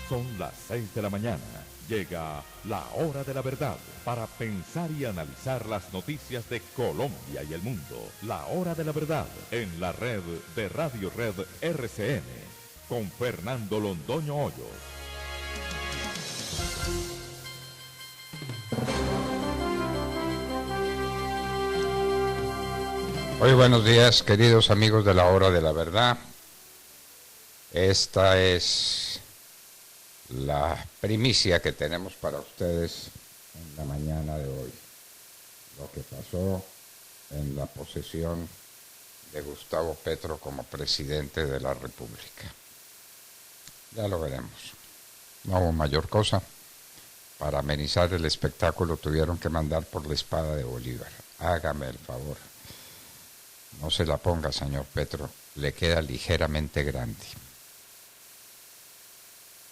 Son las 6 de la mañana. Llega la hora de la verdad para pensar y analizar las noticias de Colombia y el mundo. La hora de la verdad en la red de Radio Red RCN con Fernando Londoño Hoyos. Muy buenos días, queridos amigos de la hora de la verdad. Esta es la primicia que tenemos para ustedes en la mañana de hoy. Lo que pasó en la posesión de Gustavo Petro como presidente de la República. Ya lo veremos. No hubo mayor cosa. Para amenizar el espectáculo tuvieron que mandar por la espada de Bolívar. Hágame el favor. No se la ponga, señor Petro, le queda ligeramente grande.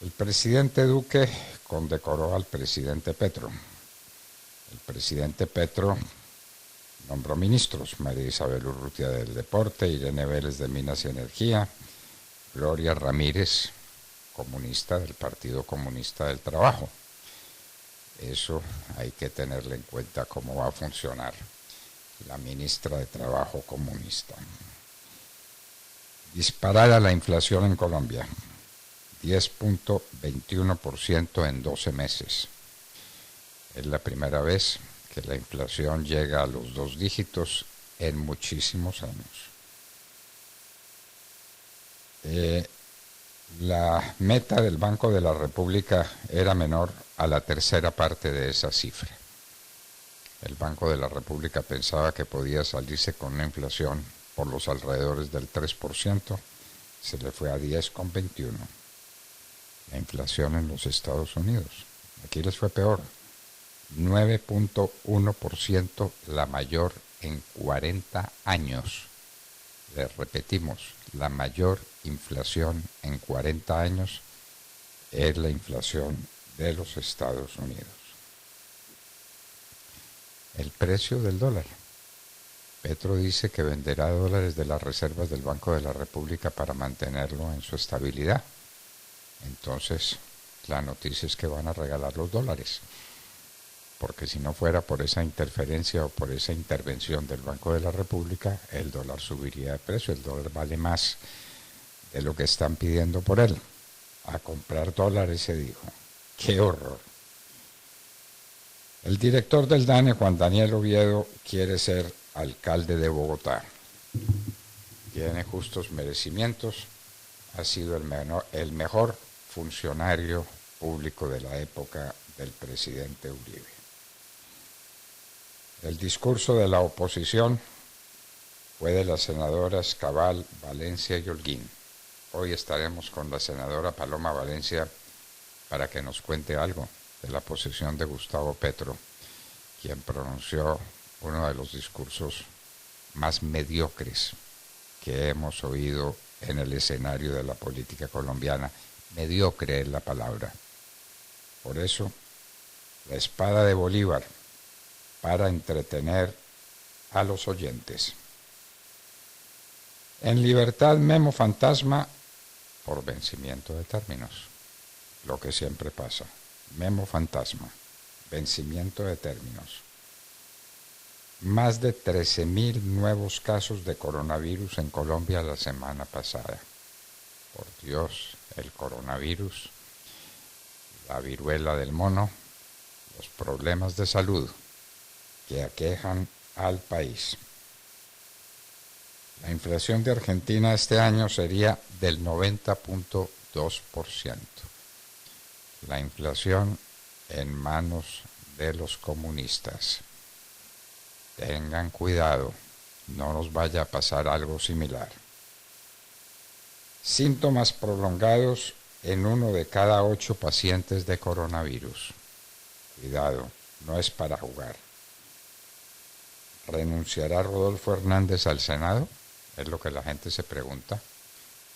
El presidente Duque condecoró al presidente Petro. El presidente Petro nombró ministros: María Isabel Urrutia del Deporte, Irene Vélez de Minas y Energía, Gloria Ramírez, comunista del Partido Comunista del Trabajo. Eso hay que tenerle en cuenta cómo va a funcionar la ministra de Trabajo comunista. Disparada la inflación en Colombia, 10.21% en 12 meses. Es la primera vez que la inflación llega a los 2 dígitos en muchísimos años. La meta del Banco de la República era menor a la tercera parte de esa cifra. El Banco de la República pensaba que podía salirse con una inflación por los alrededores del 3%, se le fue a 10,21%. La inflación en los Estados Unidos, aquí les fue peor, 9.1%, la mayor en 40 años. Les repetimos, la mayor inflación en 40 años es la inflación de los Estados Unidos. El precio del dólar. Petro dice que venderá dólares de las reservas del Banco de la República para mantenerlo en su estabilidad. Entonces, la noticia es que van a regalar los dólares. Porque si no fuera por esa interferencia o por esa intervención del Banco de la República, el dólar subiría de precio. El dólar vale más de lo que están pidiendo por él. A comprar dólares, se dijo. ¡Qué horror! El director del DANE, Juan Daniel Oviedo, quiere ser alcalde de Bogotá. Tiene justos merecimientos. Ha sido el mejor funcionario público de la época del presidente Uribe. El discurso de la oposición fue de las senadoras Cabal, Valencia y Holguín. Hoy estaremos con la senadora Paloma Valencia para que nos cuente algo de la posesión de Gustavo Petro, quien pronunció uno de los discursos más mediocres que hemos oído en el escenario de la política colombiana. Mediocre es la palabra. Por eso, la espada de Bolívar para entretener a los oyentes. En libertad, Memo Fantasma por vencimiento de términos. Lo que siempre pasa. Memo Fantasma, vencimiento de términos. Más de 13.000 nuevos casos de coronavirus en Colombia la semana pasada. Por Dios, el coronavirus, la viruela del mono, los problemas de salud que aquejan al país. La inflación de Argentina este año sería del 90.2%. La inflación en manos de los comunistas. Tengan cuidado, no nos vaya a pasar algo similar. Síntomas prolongados en 1 de cada 8 pacientes de coronavirus. Cuidado, no es para jugar. ¿Renunciará Rodolfo Hernández al Senado? Es lo que la gente se pregunta.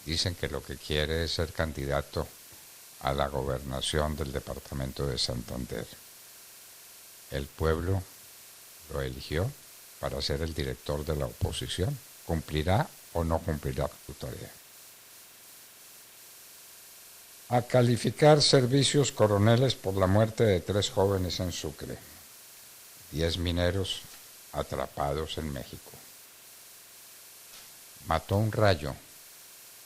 Dicen que lo que quiere es ser candidato a la gobernación del departamento de Santander. El pueblo lo eligió para ser el director de la oposición. ¿Cumplirá o no cumplirá su tarea? A calificar servicios coroneles por la muerte de 3 jóvenes en Sucre. 10 mineros atrapados en México. Mató un rayo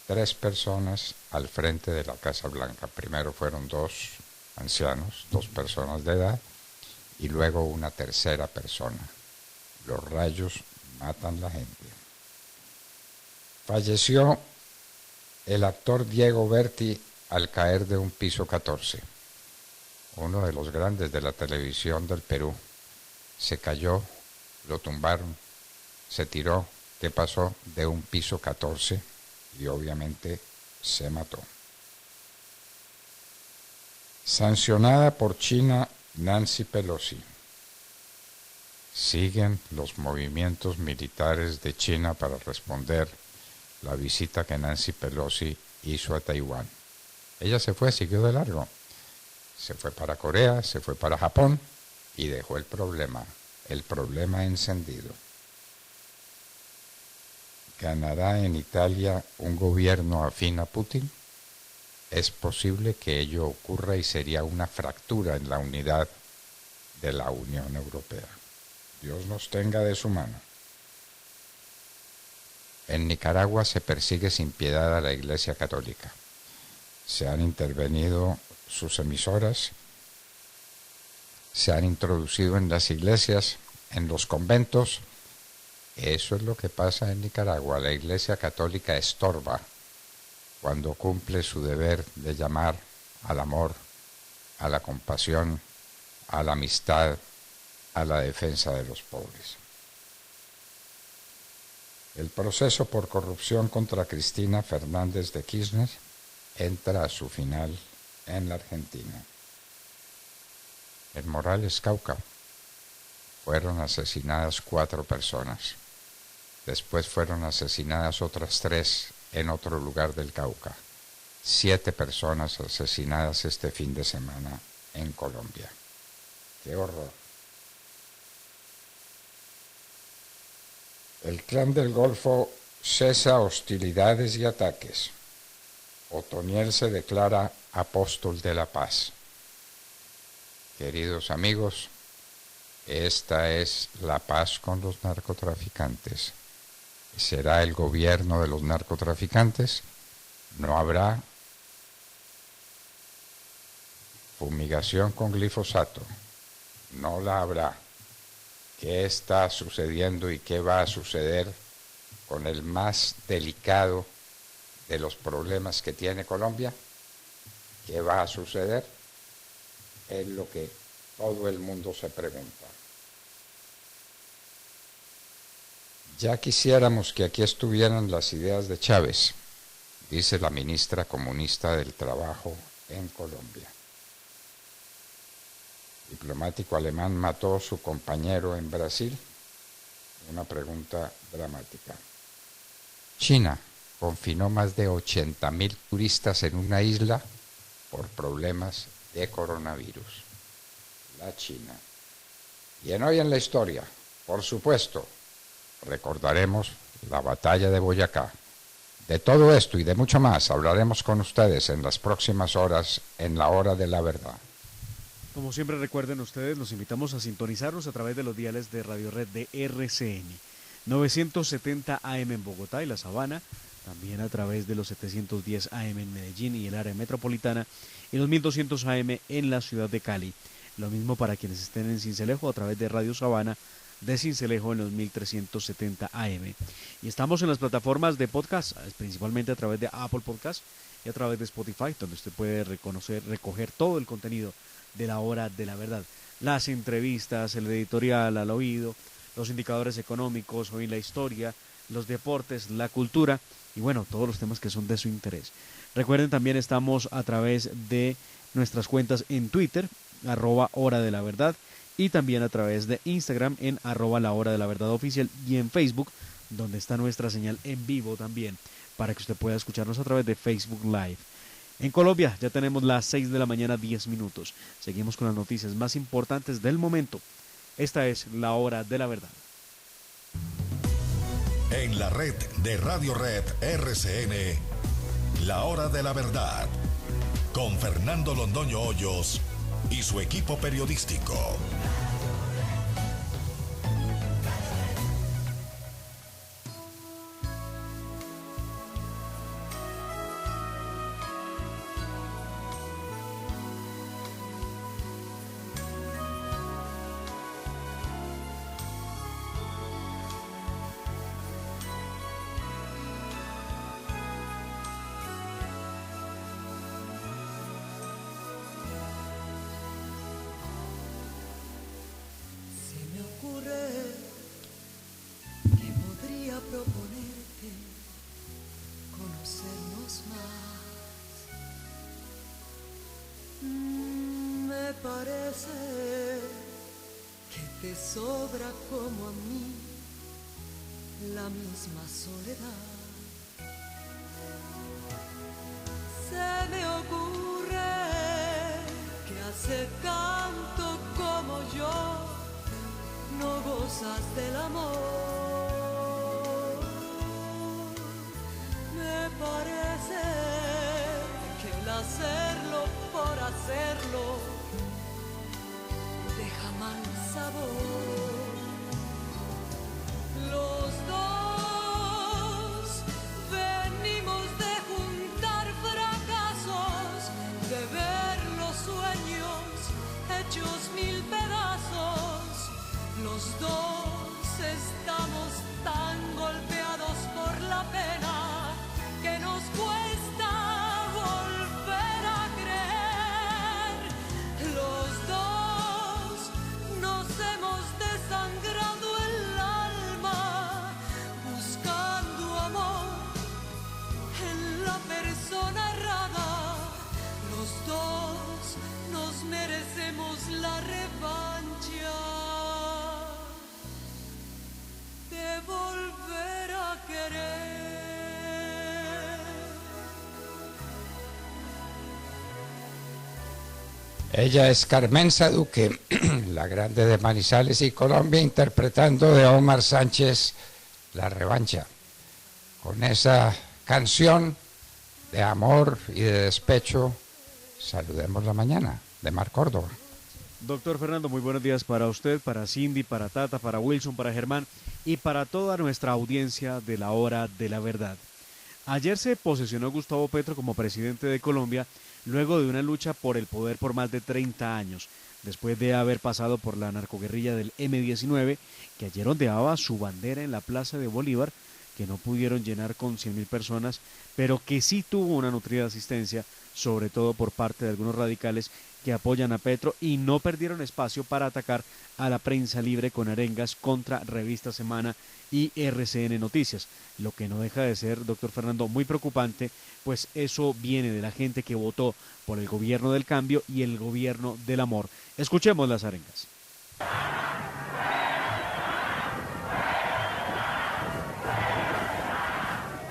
3 personas al frente de la Casa Blanca. Primero fueron 2 ancianos, 2 personas de edad, y luego una tercera persona. Los rayos matan la gente. Falleció el actor Diego Berti al caer de un piso 14. Uno de los grandes de la televisión del Perú. Se cayó, lo tumbaron, se tiró, ¿qué pasó? De un piso 14 y obviamente se mató. Sancionada por China Nancy Pelosi. Siguen los movimientos militares de China para responder la visita que Nancy Pelosi hizo a Taiwán. Ella se fue, siguió de largo. Se fue para Corea, se fue para Japón y dejó el problema encendido. ¿Ganará en Italia un gobierno afín a Putin? Es posible que ello ocurra y sería una fractura en la unidad de la Unión Europea. Dios nos tenga de su mano. En Nicaragua se persigue sin piedad a la Iglesia Católica. Se han intervenido sus emisoras, se han introducido en las iglesias, en los conventos. Eso es lo que pasa en Nicaragua. La Iglesia Católica estorba cuando cumple su deber de llamar al amor, a la compasión, a la amistad, a la defensa de los pobres. El proceso por corrupción contra Cristina Fernández de Kirchner entra a su final en la Argentina. En Morales, Cauca, fueron asesinadas 4 personas. Después fueron asesinadas otras 3 en otro lugar del Cauca. 7 personas asesinadas este fin de semana en Colombia. ¡Qué horror! El Clan del Golfo cesa hostilidades y ataques. Otoniel se declara apóstol de la paz. Queridos amigos, esta es la paz con los narcotraficantes. ¿Será el gobierno de los narcotraficantes? No habrá fumigación con glifosato. No la habrá. ¿Qué está sucediendo y qué va a suceder con el más delicado de los problemas que tiene Colombia? ¿Qué va a suceder? Es lo que todo el mundo se pregunta. Ya quisiéramos que aquí estuvieran las ideas de Chávez, dice la ministra comunista del Trabajo en Colombia. Diplomático alemán mató a su compañero en Brasil. Una pregunta dramática. China confinó más de 80.000 turistas en una isla por problemas de coronavirus. La China. Y en Hoy en la Historia, por supuesto, recordaremos la batalla de Boyacá. De todo esto y de mucho más hablaremos con ustedes en las próximas horas en la Hora de la Verdad. Como siempre recuerden ustedes, los invitamos a sintonizarnos a través de los diales de Radio Red de RCN. 970 AM en Bogotá y La Sabana, también a través de los 710 AM en Medellín y el área metropolitana, y los 1200 AM en la ciudad de Cali. Lo mismo para quienes estén en Sincelejo a través de Radio Sabana de Sincelejo en los 1370 AM. Y estamos en las plataformas de podcast, principalmente a través de Apple Podcast y a través de Spotify, donde usted puede recoger todo el contenido de la Hora de la Verdad. Las entrevistas, el editorial al oído, los indicadores económicos, Hoy en la Historia, los deportes, la cultura y bueno, todos los temas que son de su interés. Recuerden, también estamos a través de nuestras cuentas en Twitter, @Hora de la Verdad, y también a través de Instagram en @La Hora de la Verdad Oficial, y en Facebook, donde está nuestra señal en vivo también, para que usted pueda escucharnos a través de Facebook Live. En Colombia ya tenemos las 6 de la mañana, 10 minutos. Seguimos con las noticias más importantes del momento. Esta es la Hora de la Verdad. En la red de Radio Red RCN, la Hora de la Verdad, con Fernando Londoño Hoyos y su equipo periodístico. Proponerte conocernos más. Me parece que te sobra como a mí la misma soledad. Se me ocurre que hace tanto como yo no gozas del amor. Me parece que el hacerlo por hacerlo deja mal sabor. Los dos venimos de juntar fracasos, de ver los sueños hechos mil pedazos. Los dos estamos tan golpeados por la pena que nos cuesta volver a creer. Los dos nos hemos desangrado el alma buscando amor en la persona errada. Los dos nos merecemos la revancha de volver a querer. Ella es Carmenza Duque, la grande de Manizales y Colombia, interpretando de Omar Sánchez La Revancha, con esa canción de amor y de despecho. Saludemos la mañana de Mar Córdoba. Doctor Fernando, muy buenos días para usted, para Cindy, para Tata, para Wilson, para Germán y para toda nuestra audiencia de la Hora de la Verdad. Ayer se posesionó Gustavo Petro como presidente de Colombia luego de una lucha por el poder por más de 30 años, después de haber pasado por la narcoguerrilla del M-19, que ayer ondeaba su bandera en la Plaza de Bolívar, que no pudieron llenar con 100.000 personas, pero que sí tuvo una nutrida asistencia, sobre todo por parte de algunos radicales que apoyan a Petro y no perdieron espacio para atacar a la prensa libre con arengas contra Revista Semana y RCN Noticias, lo que no deja de ser, doctor Fernando, muy preocupante, pues eso viene de la gente que votó por el gobierno del cambio y el gobierno del amor. Escuchemos las arengas.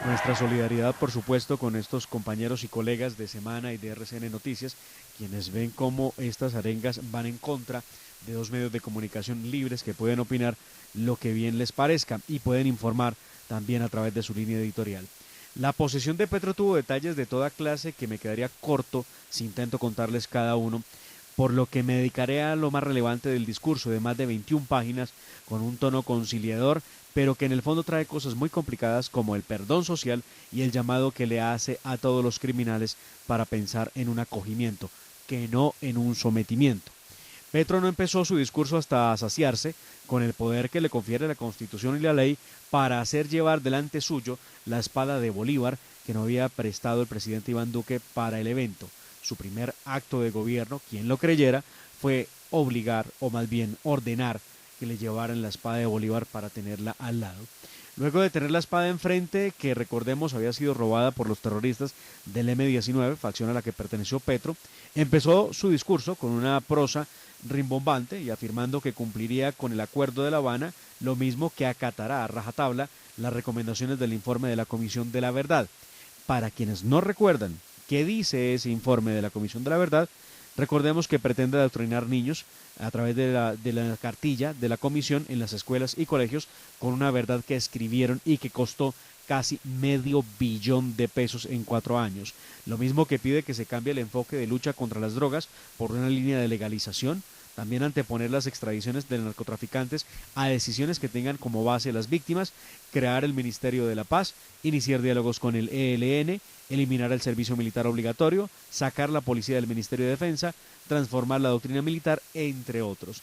Nuestra solidaridad, por supuesto, con estos compañeros y colegas de Semana y de RCN Noticias, quienes ven cómo estas arengas van en contra de dos medios de comunicación libres que pueden opinar lo que bien les parezca y pueden informar también a través de su línea editorial. La posesión de Petro tuvo detalles de toda clase que me quedaría corto si intento contarles cada uno, por lo que me dedicaré a lo más relevante del discurso de más de 21 páginas con un tono conciliador, pero que en el fondo trae cosas muy complicadas como el perdón social y el llamado que le hace a todos los criminales para pensar en un acogimiento, que no en un sometimiento. Petro no empezó su discurso hasta saciarse con el poder que le confiere la Constitución y la ley para hacer llevar delante suyo la espada de Bolívar que no había prestado el presidente Iván Duque para el evento. Su primer acto de gobierno, quien lo creyera, fue obligar o más bien ordenar que le llevaran la espada de Bolívar para tenerla al lado. Luego de tener la espada enfrente, que recordemos había sido robada por los terroristas del M-19, facción a la que perteneció Petro, empezó su discurso con una prosa rimbombante y afirmando que cumpliría con el Acuerdo de La Habana, lo mismo que acatará a rajatabla las recomendaciones del informe de la Comisión de la Verdad. Para quienes no recuerdan qué dice ese informe de la Comisión de la Verdad, recordemos que pretende adoctrinar niños a través de la cartilla de la comisión en las escuelas y colegios con una verdad que escribieron y que costó casi $500 billion en 4 años. Lo mismo que pide que se cambie el enfoque de lucha contra las drogas por una línea de legalización, también anteponer las extradiciones de narcotraficantes a decisiones que tengan como base las víctimas, crear el Ministerio de la Paz, iniciar diálogos con el ELN, eliminar el servicio militar obligatorio, sacar la policía del Ministerio de Defensa, transformar la doctrina militar, entre otros.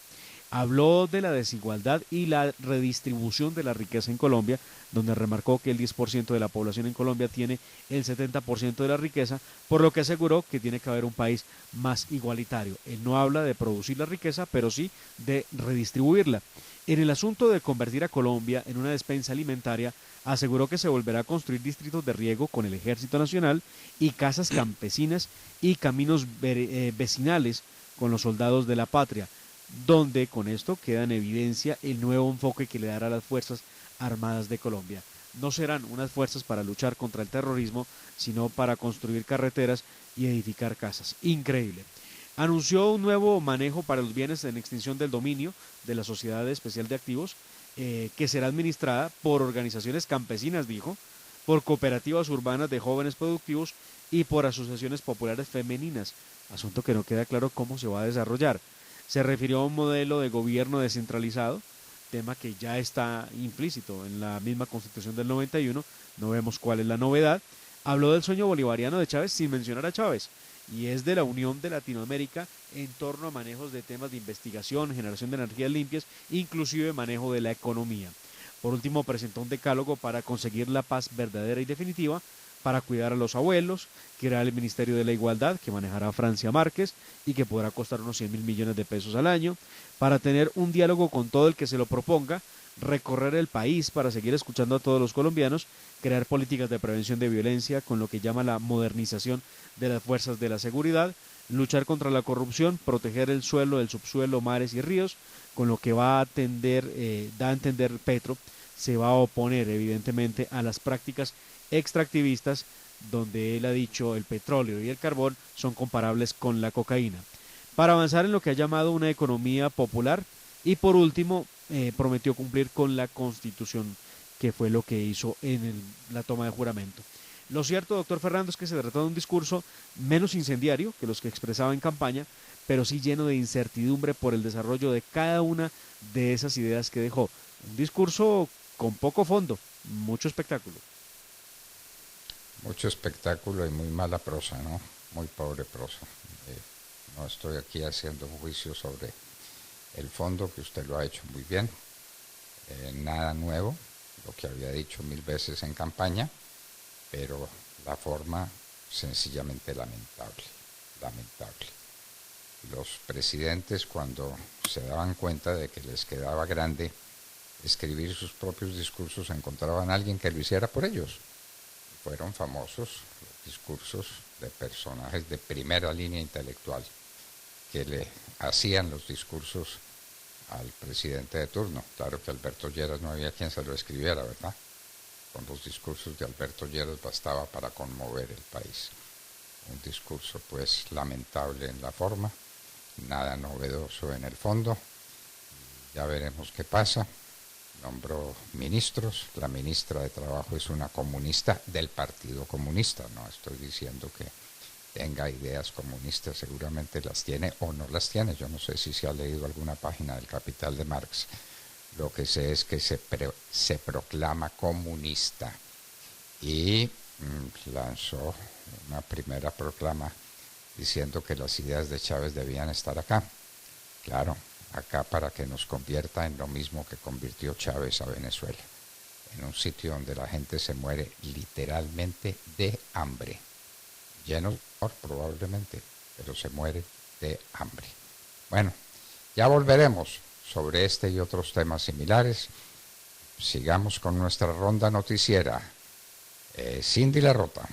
Habló de la desigualdad y la redistribución de la riqueza en Colombia, donde remarcó que el 10% de la población en Colombia tiene el 70% de la riqueza, por lo que aseguró que tiene que haber un país más igualitario. Él no habla de producir la riqueza, pero sí de redistribuirla. En el asunto de convertir a Colombia en una despensa alimentaria, aseguró que se volverá a construir distritos de riego con el Ejército Nacional y casas campesinas y caminos vecinales con los soldados de la patria, donde con esto queda en evidencia el nuevo enfoque que le dará a las Fuerzas Armadas de Colombia. No serán unas fuerzas para luchar contra el terrorismo, sino para construir carreteras y edificar casas. Increíble. Anunció un nuevo manejo para los bienes en extinción del dominio de la Sociedad Especial de Activos, que será administrada por organizaciones campesinas, dijo, por cooperativas urbanas de jóvenes productivos y por asociaciones populares femeninas, asunto que no queda claro cómo se va a desarrollar. Se refirió a un modelo de gobierno descentralizado, tema que ya está implícito en la misma Constitución del 91, no vemos cuál es la novedad. Habló del sueño bolivariano de Chávez sin mencionar a Chávez, y es de la unión de Latinoamérica en torno a manejos de temas de investigación, generación de energías limpias, inclusive manejo de la economía. Por último, presentó un decálogo para conseguir la paz verdadera y definitiva, para cuidar a los abuelos, crear el Ministerio de la Igualdad, que manejará Francia Márquez y que podrá costar unos 100.000 millones de pesos al año, para tener un diálogo con todo el que se lo proponga, recorrer el país para seguir escuchando a todos los colombianos, crear políticas de prevención de violencia con lo que llama la modernización de las fuerzas de la seguridad, luchar contra la corrupción, proteger el suelo, el subsuelo, mares y ríos, con lo que va a da a entender Petro, se va a oponer evidentemente a las prácticas extractivistas, donde él ha dicho el petróleo y el carbón son comparables con la cocaína, para avanzar en lo que ha llamado una economía popular. Y por último, prometió cumplir con la Constitución, que fue lo que hizo en la toma de juramento. Lo cierto, doctor Fernando, es que se trató de un discurso menos incendiario que los que expresaba en campaña, pero sí lleno de incertidumbre por el desarrollo de cada una de esas ideas que dejó. Un discurso con poco fondo, mucho espectáculo. Mucho espectáculo y muy mala prosa, ¿no? Muy pobre prosa. No estoy aquí haciendo un juicio sobre el fondo, que usted lo ha hecho muy bien. Nada nuevo, lo que había dicho 1000 veces en campaña, pero la forma sencillamente lamentable, lamentable. Los presidentes, cuando se daban cuenta de que les quedaba grande escribir sus propios discursos, encontraban a alguien que lo hiciera por ellos. Fueron famosos los discursos de personajes de primera línea intelectual que le hacían los discursos al presidente de turno. Claro que Alberto Lleras no había quien se lo escribiera, ¿verdad? Con los discursos de Alberto Lleras bastaba para conmover el país. Un discurso pues lamentable en la forma, nada novedoso en el fondo. Ya veremos qué pasa. Nombró ministros, la ministra de Trabajo es una comunista del Partido Comunista, no estoy diciendo que tenga ideas comunistas, seguramente las tiene o no las tiene, yo no sé si se ha leído alguna página del Capital de Marx, lo que sé es que se proclama comunista y lanzó una primera proclama diciendo que las ideas de Chávez debían estar acá, claro, acá para que nos convierta en lo mismo que convirtió Chávez a Venezuela, en un sitio donde la gente se muere literalmente de hambre, lleno de amor probablemente, pero se muere de hambre. Bueno, ya volveremos sobre este y otros temas similares. Sigamos con nuestra ronda noticiera. Cindy Larrota.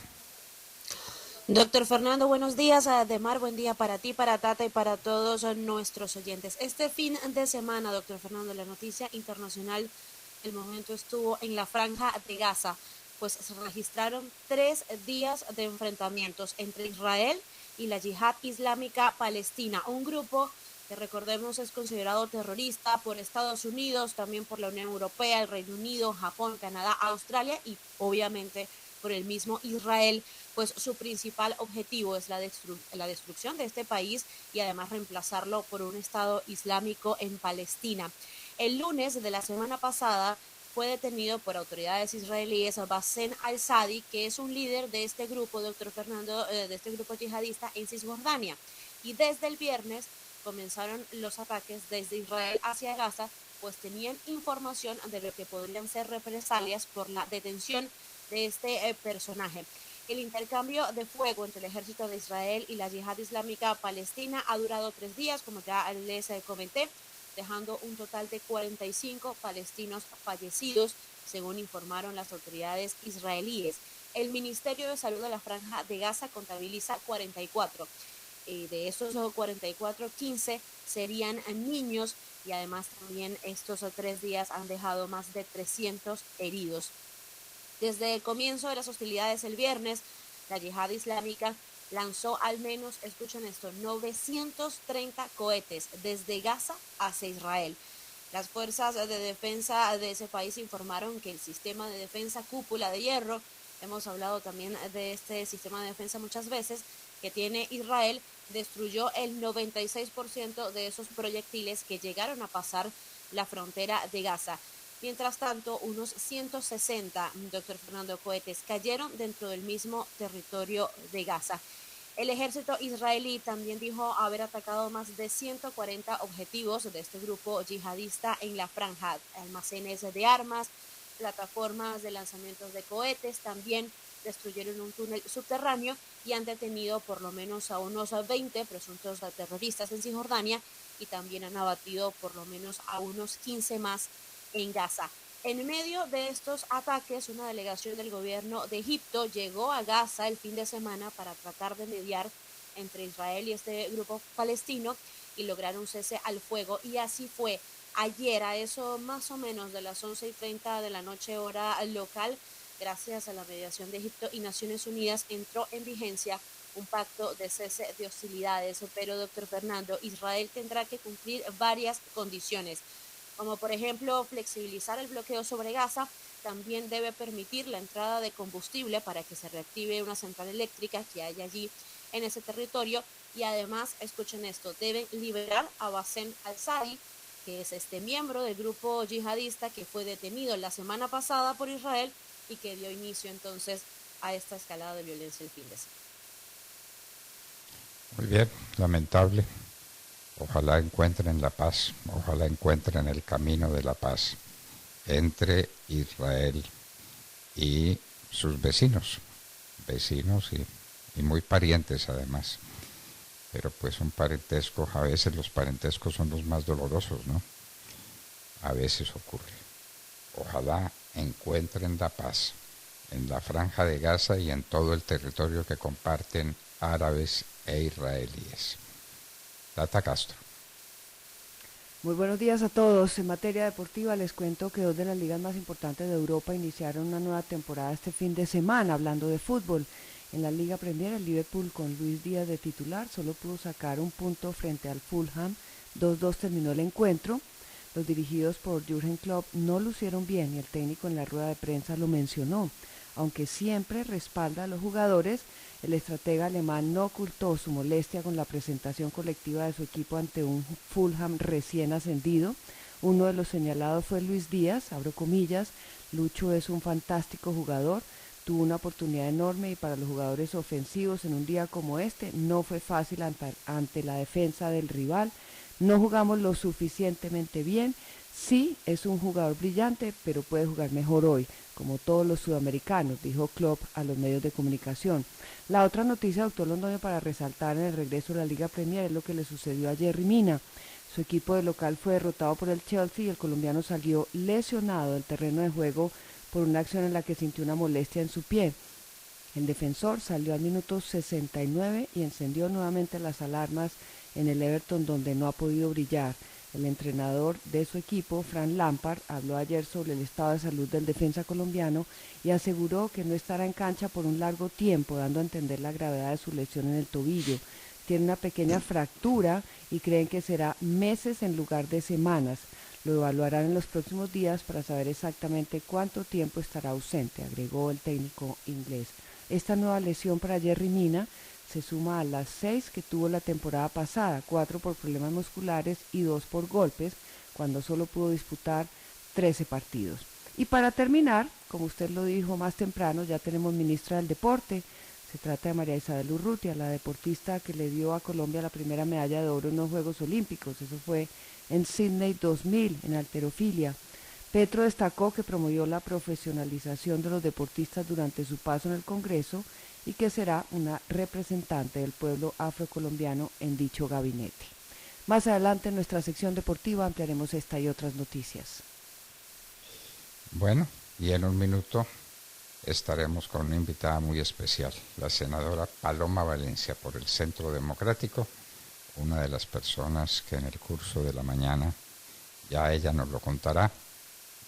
Doctor Fernando, buenos días. Ademar, buen día para ti, para Tata y para todos nuestros oyentes. Este fin de semana, doctor Fernando, la noticia internacional, el momento estuvo en la Franja de Gaza, pues se registraron 3 días de enfrentamientos entre Israel y la Yihad Islámica Palestina, un grupo que recordemos es considerado terrorista por Estados Unidos, también por la Unión Europea, el Reino Unido, Japón, Canadá, Australia y obviamente por el mismo Israel, pues su principal objetivo es la destrucción de este país y además reemplazarlo por un Estado islámico en Palestina. El lunes de la semana pasada fue detenido por autoridades israelíes Bassem al-Sadi, que es un líder de este grupo, doctor Fernando, de este grupo yihadista en Cisjordania. Y desde el viernes comenzaron los ataques desde Israel hacia Gaza, pues tenían información de lo que podrían ser represalias por la detención de este personaje. El intercambio de fuego entre el ejército de Israel y la yihad islámica palestina ha durado 3 días, como ya les comenté, dejando un total de 45 palestinos fallecidos, según informaron las autoridades israelíes. El Ministerio de Salud de la Franja de Gaza contabiliza 44. De esos 44, 15 serían niños y además también estos 3 días han dejado más de 300 heridos. Desde el comienzo de las hostilidades el viernes, la yihad islámica lanzó al menos, escuchen esto, 930 cohetes desde Gaza hacia Israel. Las fuerzas de defensa de ese país informaron que el sistema de defensa Cúpula de Hierro, hemos hablado también de este sistema de defensa muchas veces, que tiene Israel, destruyó el 96% de esos proyectiles que llegaron a pasar la frontera de Gaza. Mientras tanto, unos 160, doctor Fernando, cohetes cayeron dentro del mismo territorio de Gaza. El ejército israelí también dijo haber atacado más de 140 objetivos de este grupo yihadista en la franja, almacenes de armas, plataformas de lanzamientos de cohetes, también destruyeron un túnel subterráneo y han detenido por lo menos a unos 20 presuntos terroristas en Cisjordania y también han abatido por lo menos a unos 15 más en Gaza. En medio de estos ataques, una delegación del gobierno de Egipto llegó a Gaza el fin de semana para tratar de mediar entre Israel y este grupo palestino y lograr un cese al fuego, y así fue. Ayer, a eso más o menos de las 11:30 de la noche hora local, gracias a la mediación de Egipto y Naciones Unidas, entró en vigencia un pacto de cese de hostilidades. Pero, doctor Fernando, Israel tendrá que cumplir varias condiciones, como por ejemplo flexibilizar el bloqueo sobre Gaza, también debe permitir la entrada de combustible para que se reactive una central eléctrica que hay allí en ese territorio, y además, escuchen esto, deben liberar a Bassem al-Sadi, que es este miembro del grupo yihadista que fue detenido la semana pasada por Israel y que dio inicio entonces a esta escalada de violencia el fin de semana. Muy bien, lamentable. Ojalá encuentren la paz, ojalá encuentren el camino de la paz entre Israel y sus vecinos y muy parientes además. Pero pues un parentesco, a veces los parentescos son los más dolorosos, ¿no? A veces ocurre. Ojalá encuentren la paz en la Franja de Gaza y en todo el territorio que comparten árabes e israelíes. Tata Castro. Muy buenos días a todos. En materia deportiva les cuento que 2 de las ligas más importantes de Europa iniciaron una nueva temporada este fin de semana. Hablando de fútbol, en la Liga Premier, el Liverpool con Luis Díaz de titular solo pudo sacar un punto frente al Fulham. 2-2 terminó el encuentro. Los dirigidos por Jürgen Klopp no lucieron bien y el técnico en la rueda de prensa lo mencionó. Aunque siempre respalda a los jugadores, el estratega alemán no ocultó su molestia con la presentación colectiva de su equipo ante un Fulham recién ascendido. Uno de los señalados fue Luis Díaz, abro comillas, Lucho es un fantástico jugador, tuvo una oportunidad enorme y para los jugadores ofensivos en un día como este no fue fácil ante la defensa del rival, no jugamos lo suficientemente bien, sí es un jugador brillante, pero puede jugar mejor hoy, como todos los sudamericanos, dijo Klopp a los medios de comunicación. La otra noticia, doctor Londoño, para resaltar en el regreso de la Liga Premier es lo que le sucedió a Yerry Mina. Su equipo de local fue derrotado por el Chelsea y el colombiano salió lesionado del terreno de juego por una acción en la que sintió una molestia en su pie. El defensor salió al minuto 69 y encendió nuevamente las alarmas en el Everton, donde no ha podido brillar. El entrenador de su equipo, Frank Lampard, habló ayer sobre el estado de salud del defensa colombiano y aseguró que no estará en cancha por un largo tiempo, dando a entender la gravedad de su lesión en el tobillo. tiene una pequeña fractura y creen que será meses en lugar de semanas. Lo evaluarán en los próximos días para saber exactamente cuánto tiempo estará ausente, agregó el técnico inglés. Esta nueva lesión para Yerry Mina se suma a las 6 que tuvo la temporada pasada, 4 por problemas musculares y 2 por golpes, cuando solo pudo disputar 13 partidos. Y para terminar, como usted lo dijo más temprano, ya tenemos ministra del Deporte. Se trata de María Isabel Urrutia, la deportista que le dio a Colombia la primera medalla de oro en los Juegos Olímpicos. Eso fue en Sydney 2000, en halterofilia. Petro destacó que promovió la profesionalización de los deportistas durante su paso en el Congreso y que será una representante del pueblo afrocolombiano en dicho gabinete. Más adelante en nuestra sección deportiva ampliaremos esta y otras noticias. Bueno, y en un minuto estaremos con una invitada muy especial, la senadora Paloma Valencia por el Centro Democrático, una de las personas que en el curso de la mañana, ya ella nos lo contará,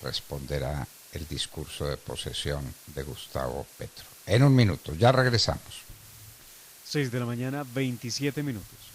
responderá el discurso de posesión de Gustavo Petro. En un minuto, ya regresamos. 6 de la mañana, 27 minutos.